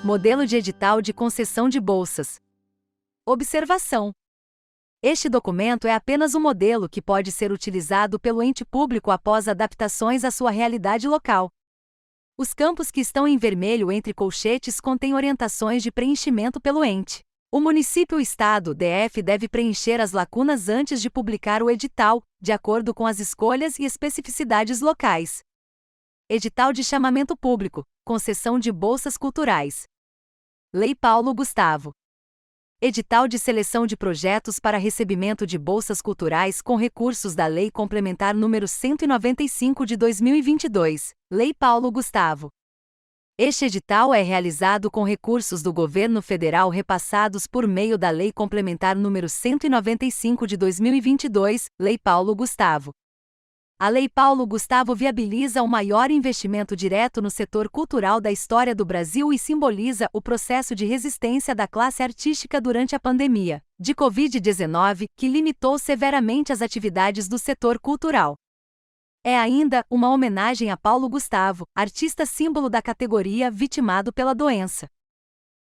Modelo de edital de concessão de bolsas. Observação: este documento é apenas um modelo que pode ser utilizado pelo ente público após adaptações à sua realidade local. Os campos que estão em vermelho entre colchetes contêm orientações de preenchimento pelo ente. O município ou estado, DF, deve preencher as lacunas antes de publicar o edital, de acordo com as escolhas e especificidades locais. Edital de chamamento público, concessão de bolsas culturais. Lei Paulo Gustavo. Edital de seleção de projetos para recebimento de bolsas culturais com recursos da Lei Complementar nº 195 de 2022, Lei Paulo Gustavo. Este edital é realizado com recursos do Governo Federal repassados por meio da Lei Complementar nº 195 de 2022, Lei Paulo Gustavo. A Lei Paulo Gustavo viabiliza o maior investimento direto no setor cultural da história do Brasil e simboliza o processo de resistência da classe artística durante a pandemia de Covid-19, que limitou severamente as atividades do setor cultural. É ainda uma homenagem a Paulo Gustavo, artista símbolo da categoria vitimado pela doença.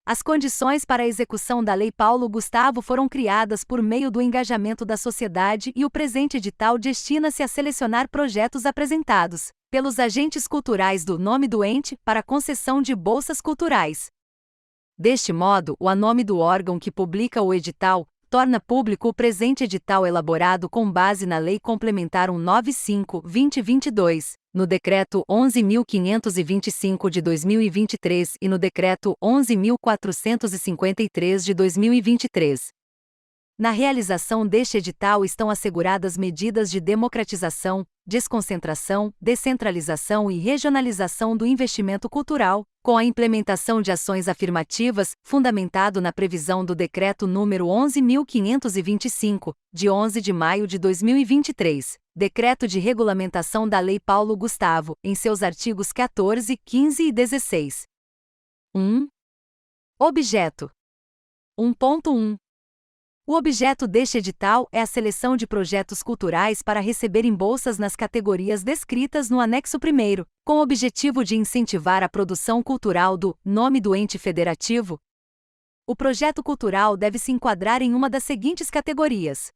As condições para a execução da Lei Paulo Gustavo foram criadas por meio do engajamento da sociedade e o presente edital destina-se a selecionar projetos apresentados pelos agentes culturais do nome do ente para concessão de bolsas culturais. Deste modo, o nome do órgão que publica o edital torna público o presente edital elaborado com base na Lei Complementar 195/2022, no Decreto 11.525 de 2023 e no Decreto 11.453 de 2023. Na realização deste edital estão asseguradas medidas de democratização, desconcentração, descentralização e regionalização do investimento cultural, com a implementação de ações afirmativas, fundamentado na previsão do Decreto nº 11.525, de 11 de maio de 2023, Decreto de Regulamentação da Lei Paulo Gustavo, em seus artigos 14, 15 e 16. 1. Objeto. 1.1. O objeto deste edital é a seleção de projetos culturais para receberem bolsas nas categorias descritas no anexo 1º, com o objetivo de incentivar a produção cultural do nome do ente federativo. O projeto cultural deve se enquadrar em uma das seguintes categorias: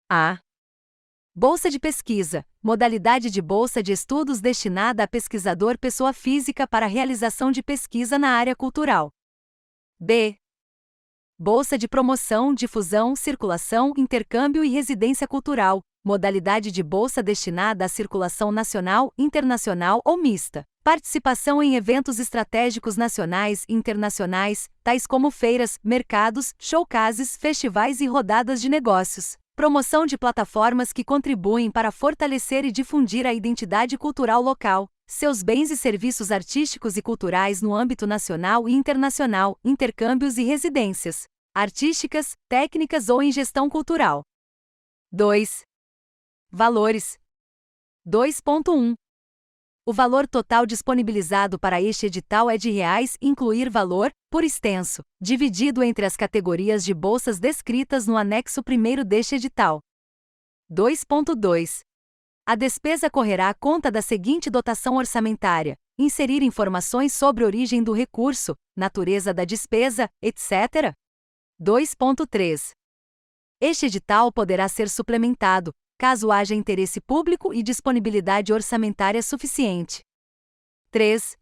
A. Bolsa de pesquisa, modalidade de bolsa de estudos destinada a pesquisador pessoa física para realização de pesquisa na área cultural. B. Bolsa de promoção, difusão, circulação, intercâmbio e residência cultural, modalidade de bolsa destinada à circulação nacional, internacional ou mista. Participação em eventos estratégicos nacionais e internacionais, tais como feiras, mercados, showcases, festivais e rodadas de negócios. Promoção de plataformas que contribuem para fortalecer e difundir a identidade cultural local, seus bens e serviços artísticos e culturais no âmbito nacional e internacional, intercâmbios e residências artísticas, técnicas ou em gestão cultural. 2. Valores. 2.1. O valor total disponibilizado para este edital é de reais, incluir valor, por extenso, dividido entre as categorias de bolsas descritas no anexo 1º deste edital. 2.2. A despesa correrá à conta da seguinte dotação orçamentária: inserir informações sobre origem do recurso, natureza da despesa, etc. 2.3. Este edital poderá ser suplementado, caso haja interesse público e disponibilidade orçamentária suficiente. 3.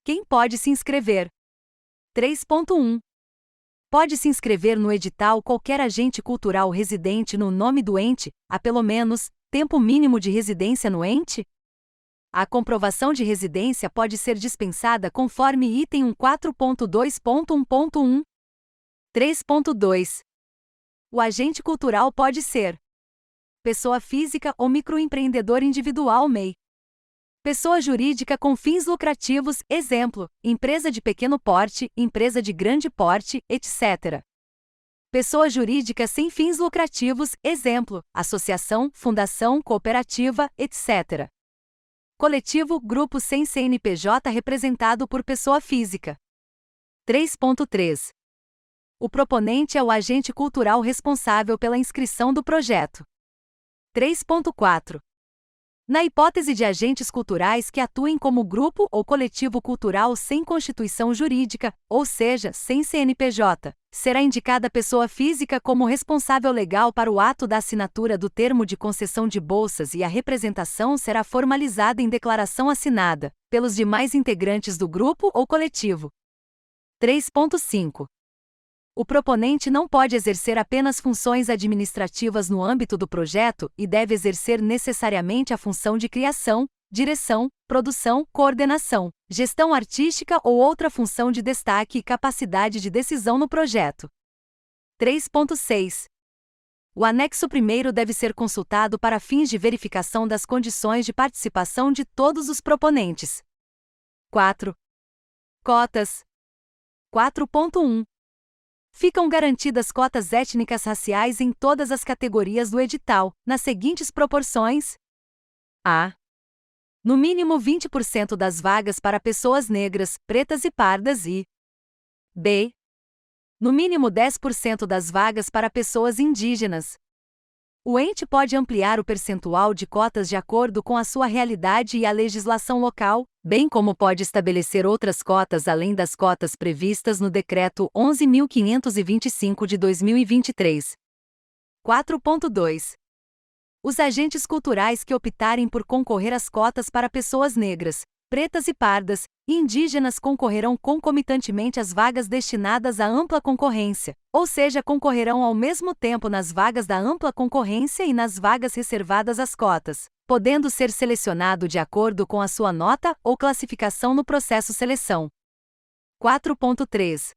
Quem pode se inscrever? 3.1. Pode se inscrever no edital qualquer agente cultural residente no nome do ente, há pelo menos tempo mínimo de residência no ente? A comprovação de residência pode ser dispensada conforme item 14.2.1.1. 3.2. O agente cultural pode ser pessoa física ou microempreendedor individual MEI. Pessoa jurídica com fins lucrativos, exemplo, empresa de pequeno porte, empresa de grande porte, etc. Pessoa jurídica sem fins lucrativos, exemplo, associação, fundação, cooperativa, etc. Coletivo, grupo sem CNPJ representado por pessoa física. 3.3. O proponente é o agente cultural responsável pela inscrição do projeto. 3.4. Na hipótese de agentes culturais que atuem como grupo ou coletivo cultural sem constituição jurídica, ou seja, sem CNPJ, será indicada a pessoa física como responsável legal para o ato da assinatura do termo de concessão de bolsas e a representação será formalizada em declaração assinada pelos demais integrantes do grupo ou coletivo. 3.5. O proponente não pode exercer apenas funções administrativas no âmbito do projeto e deve exercer necessariamente a função de criação, direção, produção, coordenação, gestão artística ou outra função de destaque e capacidade de decisão no projeto. 3.6. O anexo 1º deve ser consultado para fins de verificação das condições de participação de todos os proponentes. 4. Cotas. 4.1. Ficam garantidas cotas étnicas raciais em todas as categorias do edital, nas seguintes proporções: a. No mínimo 20% das vagas para pessoas negras, pretas e pardas e b. No mínimo 10% das vagas para pessoas indígenas. O ente pode ampliar o percentual de cotas de acordo com a sua realidade e a legislação local, bem como pode estabelecer outras cotas além das cotas previstas no Decreto 11.525 de 2023. 4.2. Os agentes culturais que optarem por concorrer às cotas para pessoas negras, pretas e pardas, e indígenas concorrerão concomitantemente às vagas destinadas à ampla concorrência, ou seja, concorrerão ao mesmo tempo nas vagas da ampla concorrência e nas vagas reservadas às cotas, podendo ser selecionado de acordo com a sua nota ou classificação no processo seleção. 4.3.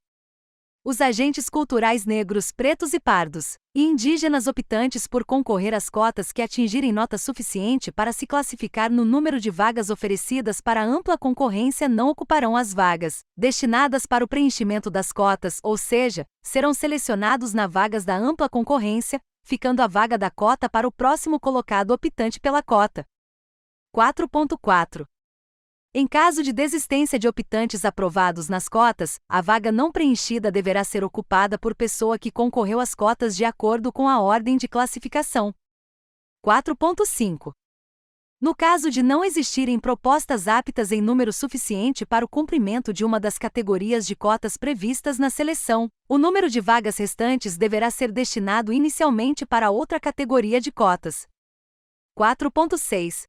Os agentes culturais negros, pretos e pardos, e indígenas optantes por concorrer às cotas que atingirem nota suficiente para se classificar no número de vagas oferecidas para ampla concorrência não ocuparão as vagas destinadas para o preenchimento das cotas, ou seja, serão selecionados nas vagas da ampla concorrência, ficando a vaga da cota para o próximo colocado optante pela cota. 4.4. Em caso de desistência de optantes aprovados nas cotas, a vaga não preenchida deverá ser ocupada por pessoa que concorreu às cotas de acordo com a ordem de classificação. 4.5. No caso de não existirem propostas aptas em número suficiente para o cumprimento de uma das categorias de cotas previstas na seleção, o número de vagas restantes deverá ser destinado inicialmente para outra categoria de cotas. 4.6.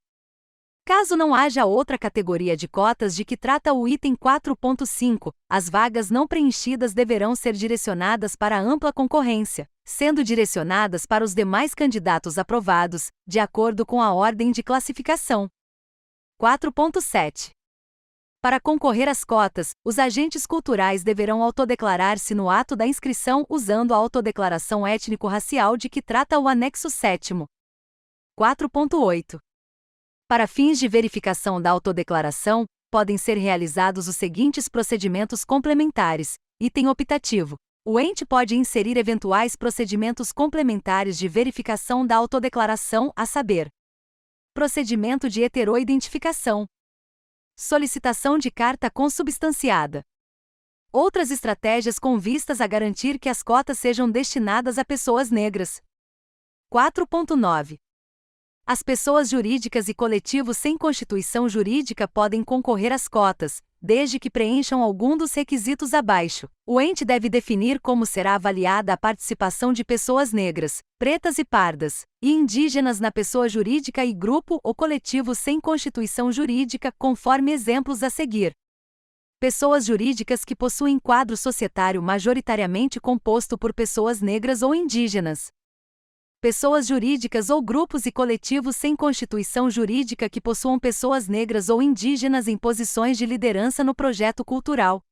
Caso não haja outra categoria de cotas de que trata o item 4.5, as vagas não preenchidas deverão ser direcionadas para a ampla concorrência, sendo direcionadas para os demais candidatos aprovados, de acordo com a ordem de classificação. 4.7. Para concorrer às cotas, os agentes culturais deverão autodeclarar-se no ato da inscrição usando a autodeclaração étnico-racial de que trata o anexo 7º. 4.8. Para fins de verificação da autodeclaração, podem ser realizados os seguintes procedimentos complementares. Item optativo. O ente pode inserir eventuais procedimentos complementares de verificação da autodeclaração, a saber: procedimento de heteroidentificação, solicitação de carta consubstanciada. Outras estratégias com vistas a garantir que as cotas sejam destinadas a pessoas negras. 4.9. As pessoas jurídicas e coletivos sem constituição jurídica podem concorrer às cotas, desde que preencham algum dos requisitos abaixo. O ente deve definir como será avaliada a participação de pessoas negras, pretas e pardas, e indígenas na pessoa jurídica e grupo ou coletivo sem constituição jurídica, conforme exemplos a seguir. Pessoas jurídicas que possuem quadro societário majoritariamente composto por pessoas negras ou indígenas. Pessoas jurídicas ou grupos e coletivos sem constituição jurídica que possuam pessoas negras ou indígenas em posições de liderança no projeto cultural.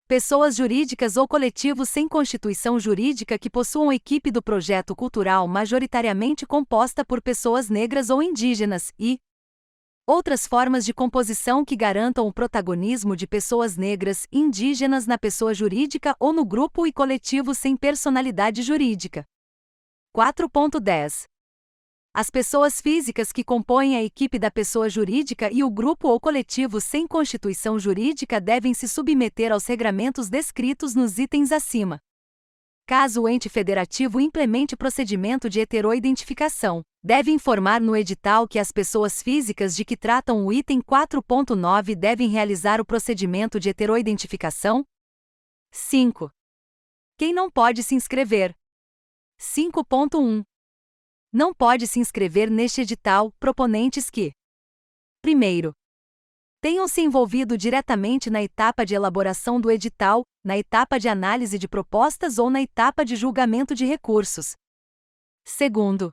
Pessoas jurídicas ou coletivos sem constituição jurídica que possuam equipe do projeto cultural majoritariamente composta por pessoas negras ou indígenas e outras formas de composição que garantam o protagonismo de pessoas negras e indígenas na pessoa jurídica ou no grupo e coletivo sem personalidade jurídica. 4.10. As pessoas físicas que compõem a equipe da pessoa jurídica e o grupo ou coletivo sem constituição jurídica devem se submeter aos regramentos descritos nos itens acima. Caso o ente federativo implemente procedimento de heteroidentificação, deve informar no edital que as pessoas físicas de que tratam o item 4.9 devem realizar o procedimento de heteroidentificação. 5. Quem não pode se inscrever? 5.1. Não pode se inscrever neste edital proponentes que: primeiro, tenham se envolvido diretamente na etapa de elaboração do edital, na etapa de análise de propostas ou na etapa de julgamento de recursos. Segundo,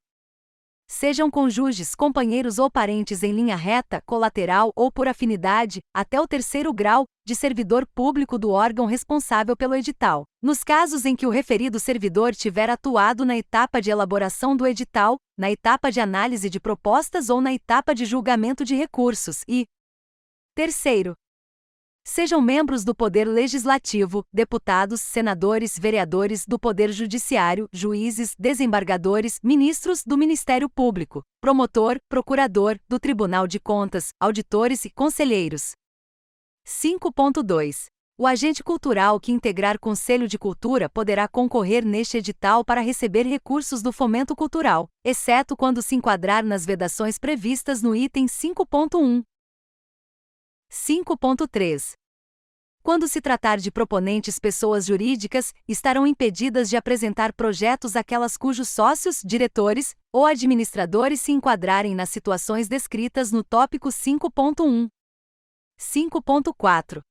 sejam cônjuges, companheiros ou parentes em linha reta, colateral ou por afinidade, até o 3º grau, de servidor público do órgão responsável pelo edital. Nos casos em que o referido servidor tiver atuado na etapa de elaboração do edital, na etapa de análise de propostas ou na etapa de julgamento de recursos e: terceiro, sejam membros do Poder Legislativo, deputados, senadores, vereadores, do Poder Judiciário, juízes, desembargadores, ministros do Ministério Público, promotor, procurador, do Tribunal de Contas, auditores e conselheiros. 5.2. O agente cultural que integrar Conselho de Cultura poderá concorrer neste edital para receber recursos do fomento cultural, exceto quando se enquadrar nas vedações previstas no item 5.1. 5.3. Quando se tratar de proponentes pessoas jurídicas, estarão impedidas de apresentar projetos aquelas cujos sócios, diretores ou administradores se enquadrarem nas situações descritas no tópico 5.1. 5.4.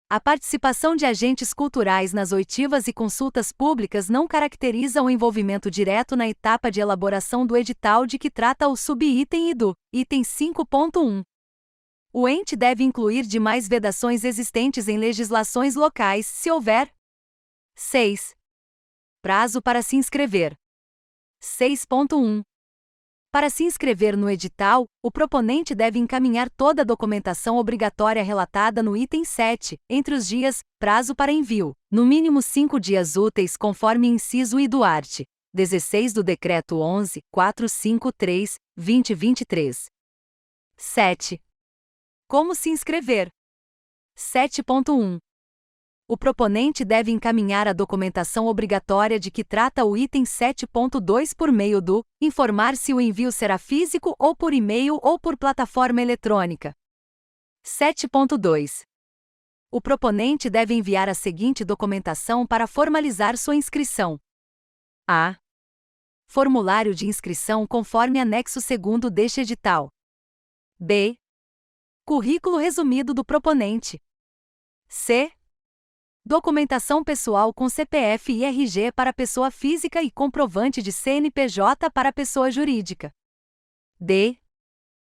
A participação de agentes culturais nas oitivas e consultas públicas não caracteriza o envolvimento direto na etapa de elaboração do edital de que trata o subitem e do item 5.1. O ente deve incluir demais vedações existentes em legislações locais, se houver. 6. Prazo para se inscrever. 6.1. Para se inscrever no edital, o proponente deve encaminhar toda a documentação obrigatória relatada no item 7, entre os dias, prazo para envio, no mínimo 5 dias úteis conforme inciso I do art. 16 do Decreto 11.453/2023. 7. Como se inscrever? 7.1. O proponente deve encaminhar a documentação obrigatória de que trata o item 7.2 por meio do informar se o envio será físico ou por e-mail ou por plataforma eletrônica. 7.2. O proponente deve enviar a seguinte documentação para formalizar sua inscrição: a. Formulário de inscrição conforme anexo 2º deste edital. b. Currículo resumido do proponente. c. Documentação pessoal com CPF e RG para pessoa física e comprovante de CNPJ para pessoa jurídica. d.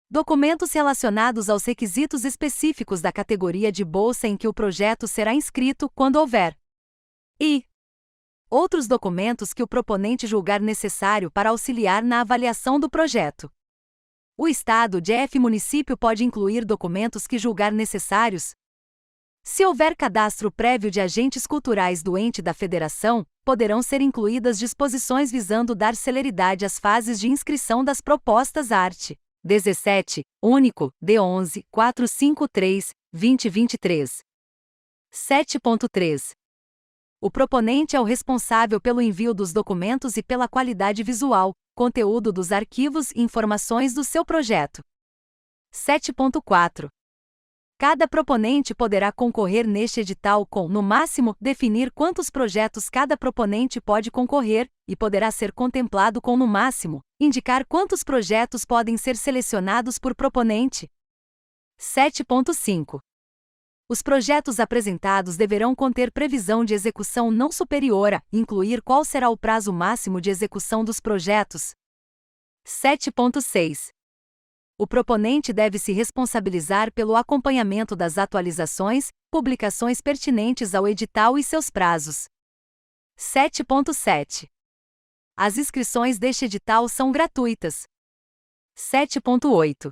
Documentos relacionados aos requisitos específicos da categoria de bolsa em que o projeto será inscrito, quando houver. e. Outros documentos que o proponente julgar necessário para auxiliar na avaliação do projeto. O Estado DF município pode incluir documentos que julgar necessários. Se houver cadastro prévio de agentes culturais do ente da federação, poderão ser incluídas disposições visando dar celeridade às fases de inscrição das propostas art. 17, único, D11.453/2023. 7.3. O proponente é o responsável pelo envio dos documentos e pela qualidade visual, conteúdo dos arquivos e informações do seu projeto. 7.4. Cada proponente poderá concorrer neste edital com, no máximo, definir quantos projetos cada proponente pode concorrer, e poderá ser contemplado com, no máximo, indicar quantos projetos podem ser selecionados por proponente. 7.5. Os projetos apresentados deverão conter previsão de execução não superior a, incluir qual será o prazo máximo de execução dos projetos. 7.6. O proponente deve se responsabilizar pelo acompanhamento das atualizações, publicações pertinentes ao edital e seus prazos. 7.7. As inscrições deste edital são gratuitas. 7.8.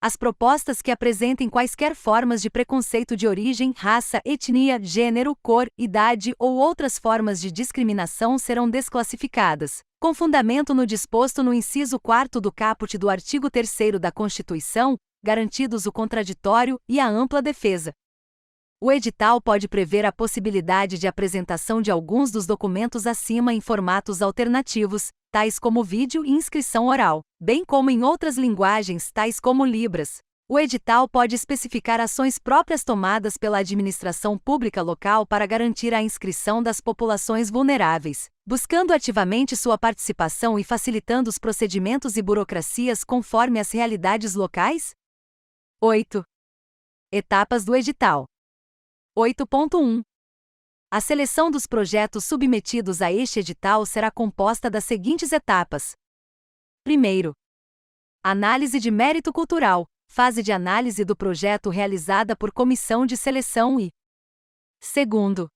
As propostas que apresentem quaisquer formas de preconceito de origem, raça, etnia, gênero, cor, idade ou outras formas de discriminação serão desclassificadas, com fundamento no disposto no inciso 4º do caput do artigo 3º da Constituição, garantidos o contraditório e a ampla defesa. O edital pode prever a possibilidade de apresentação de alguns dos documentos acima em formatos alternativos, tais como vídeo e inscrição oral, bem como em outras linguagens, tais como Libras. O edital pode especificar ações próprias tomadas pela administração pública local para garantir a inscrição das populações vulneráveis, buscando ativamente sua participação e facilitando os procedimentos e burocracias conforme as realidades locais. 8. Etapas do edital. 8.1. A seleção dos projetos submetidos a este edital será composta das seguintes etapas. Primeiro, análise de mérito cultural, fase de análise do projeto realizada por comissão de seleção e segundo,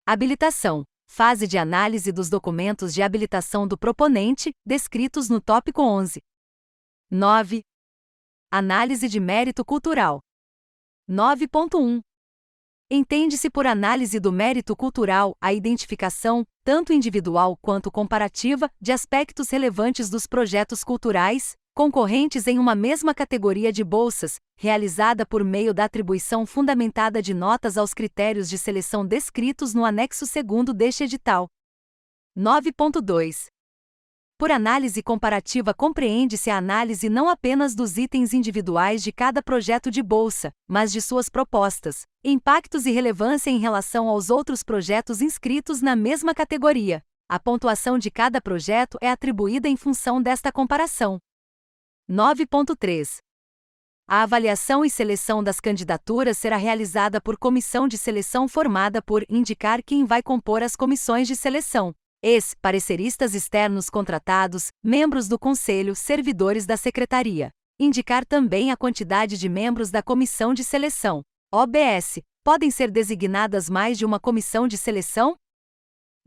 habilitação, fase de análise dos documentos de habilitação do proponente, descritos no tópico 11. 9. Análise de mérito cultural. 9.1. Entende-se por análise do mérito cultural a identificação, tanto individual quanto comparativa, de aspectos relevantes dos projetos culturais, concorrentes em uma mesma categoria de bolsas, realizada por meio da atribuição fundamentada de notas aos critérios de seleção descritos no anexo 2º deste edital. 9.2. Por análise comparativa compreende-se a análise não apenas dos itens individuais de cada projeto de bolsa, mas de suas propostas, impactos e relevância em relação aos outros projetos inscritos na mesma categoria. A pontuação de cada projeto é atribuída em função desta comparação. 9.3. A avaliação e seleção das candidaturas será realizada por comissão de seleção formada por indicar quem vai compor as comissões de seleção. Pareceristas externos contratados, membros do Conselho, servidores da Secretaria. Indicar também a quantidade de membros da Comissão de Seleção. OBS. Podem ser designadas mais de uma comissão de seleção?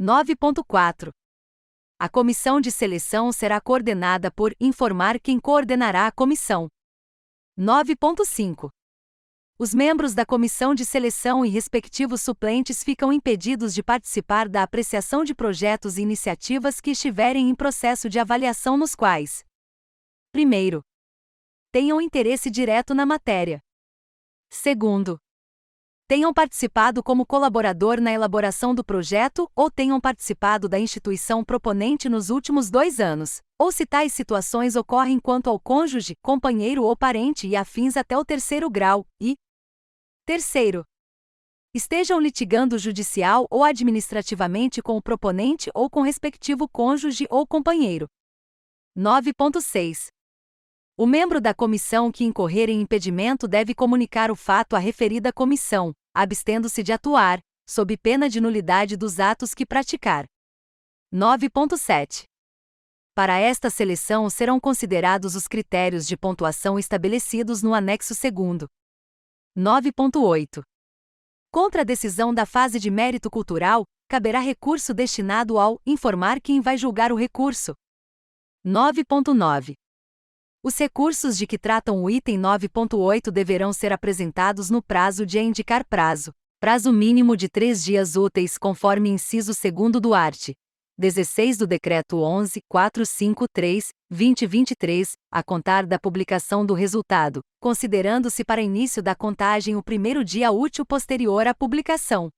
9.4. A comissão de seleção será coordenada por informar quem coordenará a comissão. 9.5. Os membros da comissão de seleção e respectivos suplentes ficam impedidos de participar da apreciação de projetos e iniciativas que estiverem em processo de avaliação nos quais: primeiro, tenham interesse direto na matéria. Segundo, tenham participado como colaborador na elaboração do projeto ou tenham participado da instituição proponente nos últimos 2 anos, ou se tais situações ocorrem quanto ao cônjuge, companheiro ou parente e afins até o 3º grau, e terceiro, estejam litigando judicial ou administrativamente com o proponente ou com respectivo cônjuge ou companheiro. 9.6. O membro da comissão que incorrer em impedimento deve comunicar o fato à referida comissão, abstendo-se de atuar, sob pena de nulidade dos atos que praticar. 9.7. Para esta seleção serão considerados os critérios de pontuação estabelecidos no anexo 2º. 9.8. Contra a decisão da fase de mérito cultural, caberá recurso destinado ao informar quem vai julgar o recurso. 9.9. Os recursos de que tratam o item 9.8 deverão ser apresentados no prazo de indicar prazo mínimo de 3 dias úteis conforme inciso 2º do art. 16 do Decreto 11.453/2023, a contar da publicação do resultado, considerando-se para início da contagem o primeiro dia útil posterior à publicação.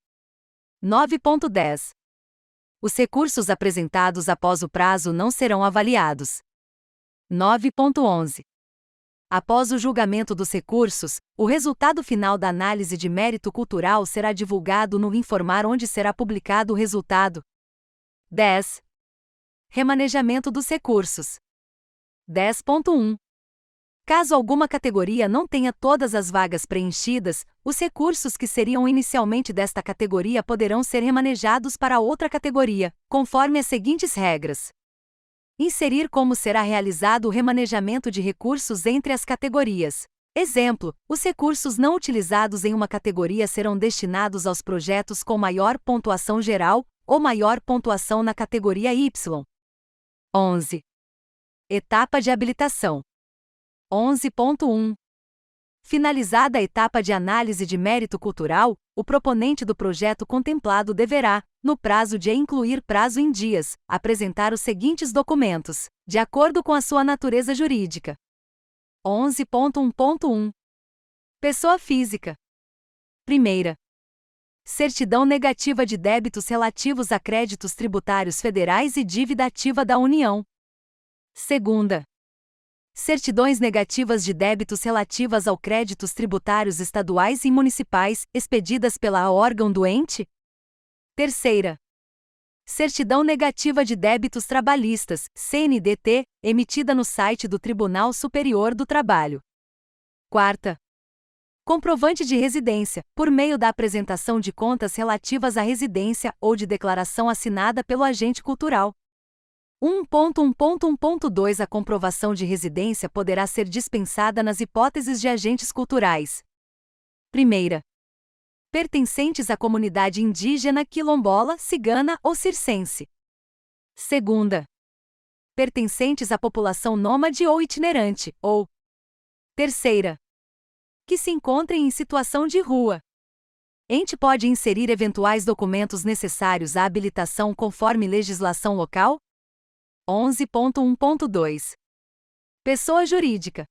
9.10. Os recursos apresentados após o prazo não serão avaliados. 9.11. Após o julgamento dos recursos, o resultado final da análise de mérito cultural será divulgado no informar onde será publicado o resultado. 10. Remanejamento dos recursos. 10.1. Caso alguma categoria não tenha todas as vagas preenchidas, os recursos que seriam inicialmente desta categoria poderão ser remanejados para outra categoria, conforme as seguintes regras. Inserir como será realizado o remanejamento de recursos entre as categorias. Exemplo: os recursos não utilizados em uma categoria serão destinados aos projetos com maior pontuação geral, ou maior pontuação na categoria Y. 11. Etapa de habilitação. 11.1. Finalizada a etapa de análise de mérito cultural, o proponente do projeto contemplado deverá, no prazo de incluir prazo em dias, apresentar os seguintes documentos, de acordo com a sua natureza jurídica. 11.1.1. Pessoa física. Primeira. Certidão negativa de débitos relativos a créditos tributários federais e dívida ativa da União. Segunda. Certidões negativas de débitos relativas ao créditos tributários estaduais e municipais, expedidas pela órgão do ente. Terceira. Certidão negativa de débitos trabalhistas, CNDT, emitida no site do Tribunal Superior do Trabalho. Quarta. Comprovante de residência, por meio da apresentação de contas relativas à residência ou de declaração assinada pelo agente cultural. 1.1.1.2 A comprovação de residência poderá ser dispensada nas hipóteses de agentes culturais. Primeira. Pertencentes à comunidade indígena, quilombola, cigana ou circense. Segunda. Pertencentes à população nômade ou itinerante, ou. Terceira. Que se encontrem em situação de rua. Ente pode inserir eventuais documentos necessários à habilitação conforme legislação local? 11.1.2. Pessoa jurídica.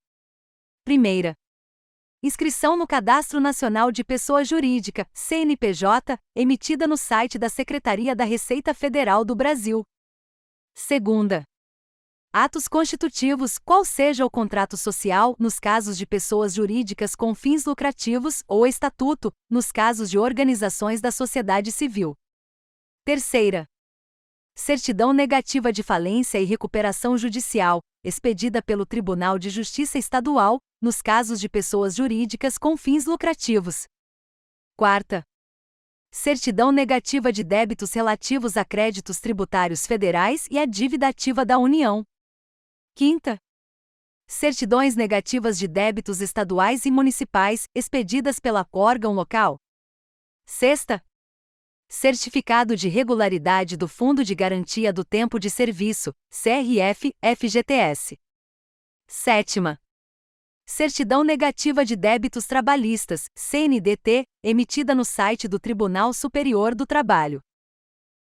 Primeira. Inscrição no Cadastro Nacional de Pessoa Jurídica, CNPJ, emitida no site da Secretaria da Receita Federal do Brasil. Segunda. Atos constitutivos, qual seja o contrato social, nos casos de pessoas jurídicas com fins lucrativos, ou estatuto, nos casos de organizações da sociedade civil. Terceira. Certidão negativa de falência e recuperação judicial, expedida pelo Tribunal de Justiça Estadual, nos casos de pessoas jurídicas com fins lucrativos. Quarta. Certidão negativa de débitos relativos a créditos tributários federais e a dívida ativa da União. Quinta. Certidões negativas de débitos estaduais e municipais, expedidas pela órgão local. Sexta. Certificado de regularidade do Fundo de Garantia do Tempo de Serviço, CRF-FGTS. Sétima. Certidão negativa de débitos trabalhistas, CNDT, emitida no site do Tribunal Superior do Trabalho.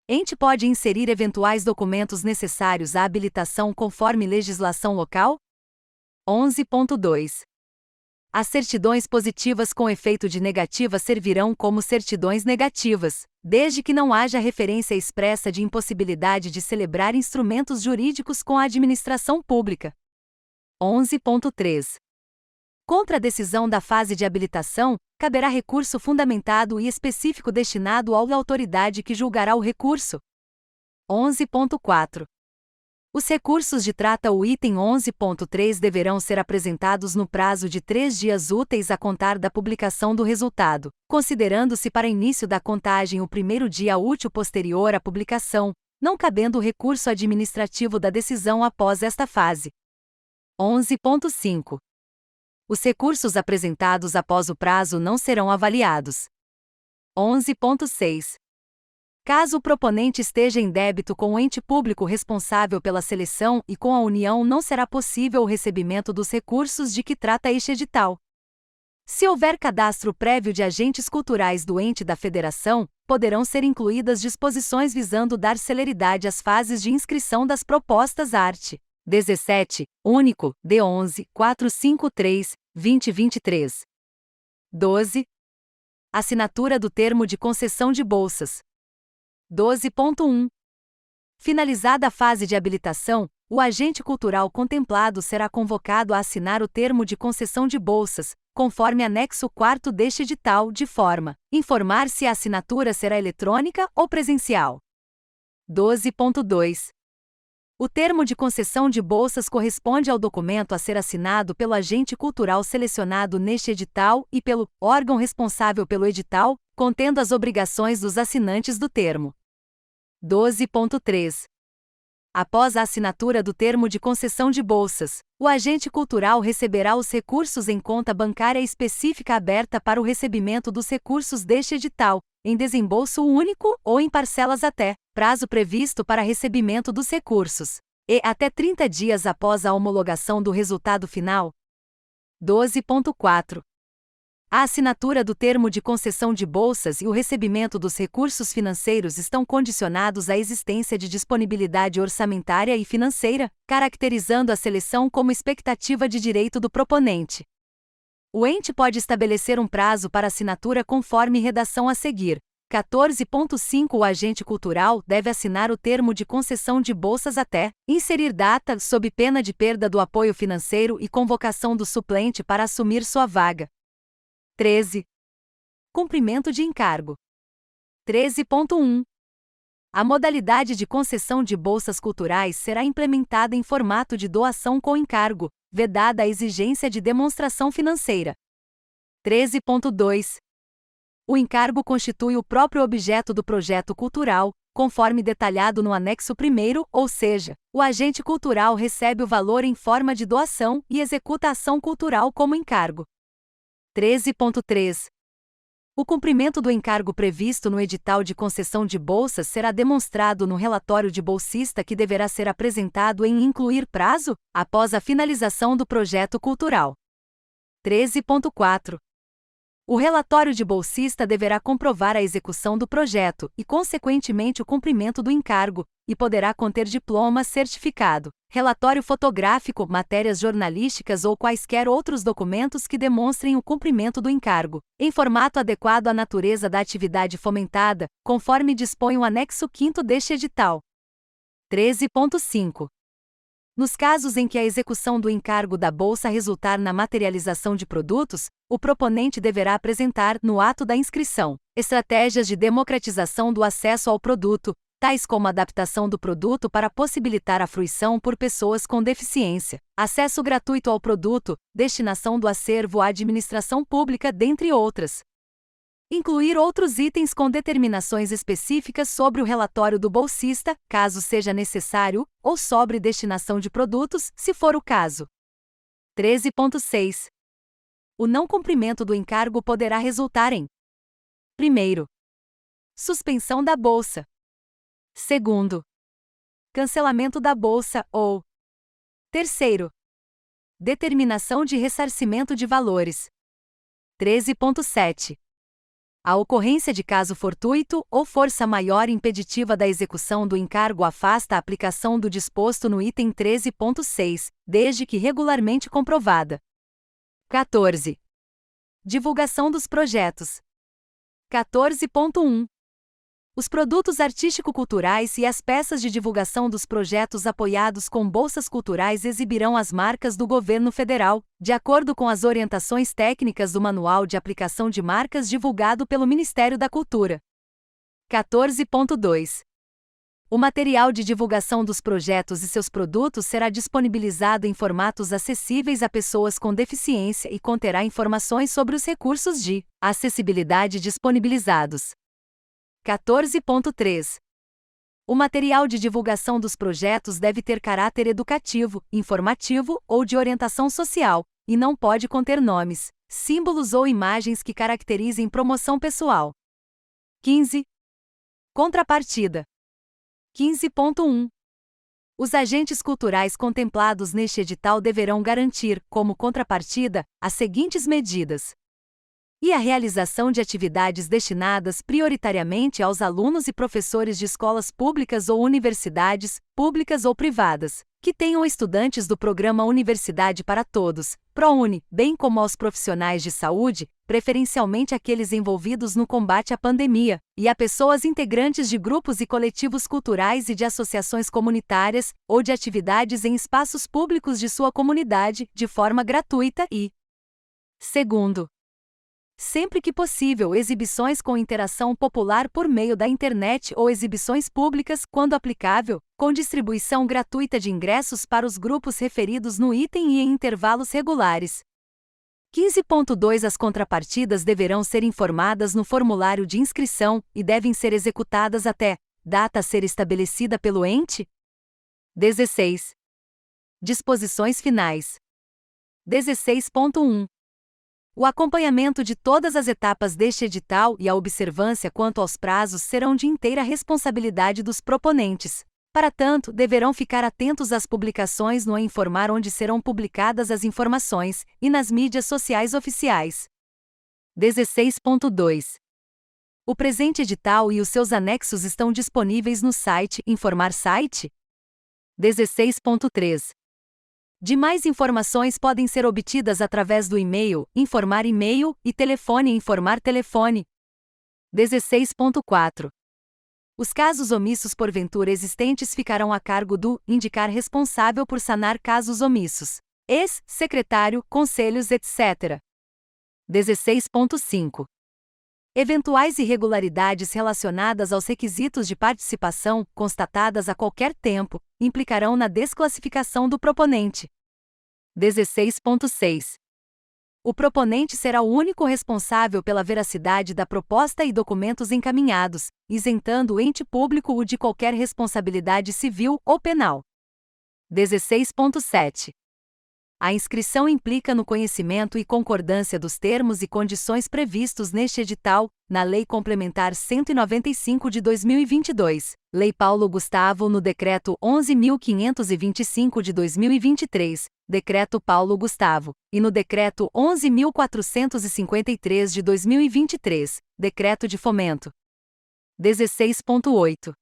Ente pode inserir eventuais documentos necessários à habilitação conforme legislação local? 11.2. As certidões positivas com efeito de negativa servirão como certidões negativas, desde que não haja referência expressa de impossibilidade de celebrar instrumentos jurídicos com a administração pública. 11.3. Contra a decisão da fase de habilitação, caberá recurso fundamentado e específico destinado à autoridade que julgará o recurso. 11.4. Os recursos de trata o item 11.3 deverão ser apresentados no prazo de 3 dias úteis a contar da publicação do resultado, considerando-se para início da contagem o primeiro dia útil posterior à publicação, não cabendo o recurso administrativo da decisão após esta fase. 11.5. Os recursos apresentados após o prazo não serão avaliados. 11.6. Caso o proponente esteja em débito com o ente público responsável pela seleção e com a União, não será possível o recebimento dos recursos de que trata este edital. Se houver cadastro prévio de agentes culturais do ente da federação, poderão ser incluídas disposições visando dar celeridade às fases de inscrição das propostas art. 17, único, D11, 453, 2023. 12. Assinatura do termo de concessão de bolsas. 12.1. Finalizada a fase de habilitação, o agente cultural contemplado será convocado a assinar o termo de concessão de bolsas, conforme anexo 4º deste edital, de forma a informar se a assinatura será eletrônica ou presencial. 12.2. O termo de concessão de bolsas corresponde ao documento a ser assinado pelo agente cultural selecionado neste edital e pelo órgão responsável pelo edital, contendo as obrigações dos assinantes do termo. 12.3. Após a assinatura do termo de concessão de bolsas, o agente cultural receberá os recursos em conta bancária específica aberta para o recebimento dos recursos deste edital, em desembolso único ou em parcelas até prazo previsto para recebimento dos recursos, e até 30 dias após a homologação do resultado final. 12.4. A assinatura do termo de concessão de bolsas e o recebimento dos recursos financeiros estão condicionados à existência de disponibilidade orçamentária e financeira, caracterizando a seleção como expectativa de direito do proponente. O ente pode estabelecer um prazo para assinatura conforme redação a seguir. 14.5 O agente cultural deve assinar o termo de concessão de bolsas até inserir data, sob pena de perda do apoio financeiro e convocação do suplente para assumir sua vaga. 13. Cumprimento de encargo. 13.1 A modalidade de concessão de bolsas culturais será implementada em formato de doação com encargo, vedada a exigência de demonstração financeira. 13.2 O encargo constitui o próprio objeto do projeto cultural, conforme detalhado no anexo 1º, ou seja, o agente cultural recebe o valor em forma de doação e executa a ação cultural como encargo. 13.3 O cumprimento do encargo previsto no edital de concessão de bolsas será demonstrado no relatório de bolsista que deverá ser apresentado em incluir prazo, após a finalização do projeto cultural. 13.4 O relatório de bolsista deverá comprovar a execução do projeto e, consequentemente, o cumprimento do encargo, e poderá conter diploma, certificado, relatório fotográfico, matérias jornalísticas ou quaisquer outros documentos que demonstrem o cumprimento do encargo, em formato adequado à natureza da atividade fomentada, conforme dispõe o anexo 5º deste edital. 13.5 Nos casos em que a execução do encargo da bolsa resultar na materialização de produtos, o proponente deverá apresentar, no ato da inscrição, estratégias de democratização do acesso ao produto, tais como adaptação do produto para possibilitar a fruição por pessoas com deficiência, acesso gratuito ao produto, destinação do acervo à administração pública, dentre outras. Incluir outros itens com determinações específicas sobre o relatório do bolsista, caso seja necessário, ou sobre destinação de produtos, se for o caso. 13.6 O não cumprimento do encargo poderá resultar em: 1º, suspensão da bolsa. 2º, cancelamento da bolsa ou 3º, determinação de ressarcimento de valores. 13.7 A ocorrência de caso fortuito ou força maior impeditiva da execução do encargo afasta a aplicação do disposto no item 13.6, desde que regularmente comprovada. 14. Divulgação dos projetos. 14.1 Os produtos artístico-culturais e as peças de divulgação dos projetos apoiados com bolsas culturais exibirão as marcas do governo federal, de acordo com as orientações técnicas do Manual de Aplicação de Marcas divulgado pelo Ministério da Cultura. 14.2 O material de divulgação dos projetos e seus produtos será disponibilizado em formatos acessíveis a pessoas com deficiência e conterá informações sobre os recursos de acessibilidade disponibilizados. 14.3 O material de divulgação dos projetos deve ter caráter educativo, informativo ou de orientação social, e não pode conter nomes, símbolos ou imagens que caracterizem promoção pessoal. 15. Contrapartida. 15.1 Os agentes culturais contemplados neste edital deverão garantir, como contrapartida, as seguintes medidas: e a realização de atividades destinadas prioritariamente aos alunos e professores de escolas públicas ou universidades, públicas ou privadas, que tenham estudantes do programa Universidade para Todos, ProUni, bem como aos profissionais de saúde, preferencialmente aqueles envolvidos no combate à pandemia, e a pessoas integrantes de grupos e coletivos culturais e de associações comunitárias, ou de atividades em espaços públicos de sua comunidade, de forma gratuita e, segundo, sempre que possível, exibições com interação popular por meio da internet ou exibições públicas, quando aplicável, com distribuição gratuita de ingressos para os grupos referidos no item e em intervalos regulares. 15.2 As contrapartidas deverão ser informadas no formulário de inscrição e devem ser executadas até data a ser estabelecida pelo ente. 16. Disposições finais. 16.1 O acompanhamento de todas as etapas deste edital e a observância quanto aos prazos serão de inteira responsabilidade dos proponentes. Para tanto, deverão ficar atentos às publicações no informar onde serão publicadas as informações, e nas mídias sociais oficiais. 16.2 O presente edital e os seus anexos estão disponíveis no site Informar Site. 16.3 Demais informações podem ser obtidas através do e-mail, informar e-mail, e telefone informar telefone. 16.4. Os casos omissos porventura existentes ficarão a cargo do indicar responsável por sanar casos omissos. Ex-secretário, conselhos, etc. 16.5. Eventuais irregularidades relacionadas aos requisitos de participação, constatadas a qualquer tempo, implicarão na desclassificação do proponente. 16.6. O proponente será o único responsável pela veracidade da proposta e documentos encaminhados, isentando o ente público de qualquer responsabilidade civil ou penal. 16.7. A inscrição implica no conhecimento e concordância dos termos e condições previstos neste edital, na Lei Complementar 195 de 2022, Lei Paulo Gustavo no Decreto 11.525 de 2023, Decreto Paulo Gustavo, e no Decreto 11.453 de 2023, Decreto de Fomento. 16.8.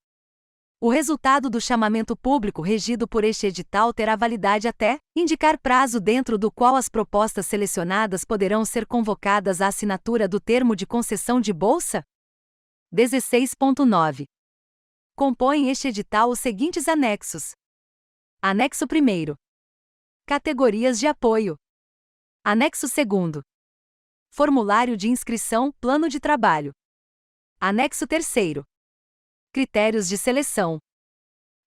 O resultado do chamamento público regido por este edital terá validade até indicar prazo dentro do qual as propostas selecionadas poderão ser convocadas à assinatura do termo de concessão de bolsa? 16.9. Compõem este edital os seguintes anexos. Anexo 1º. Categorias de apoio. Anexo 2º. Formulário de inscrição, plano de trabalho. Anexo 3º. Critérios de seleção.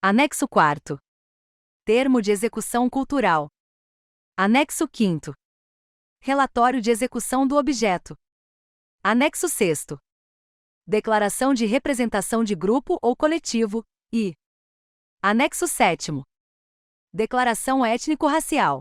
Anexo 4º. Termo de execução cultural. Anexo 5º. Relatório de execução do objeto. Anexo 6º. Declaração de representação de grupo ou coletivo, e Anexo 7º. Declaração étnico-racial.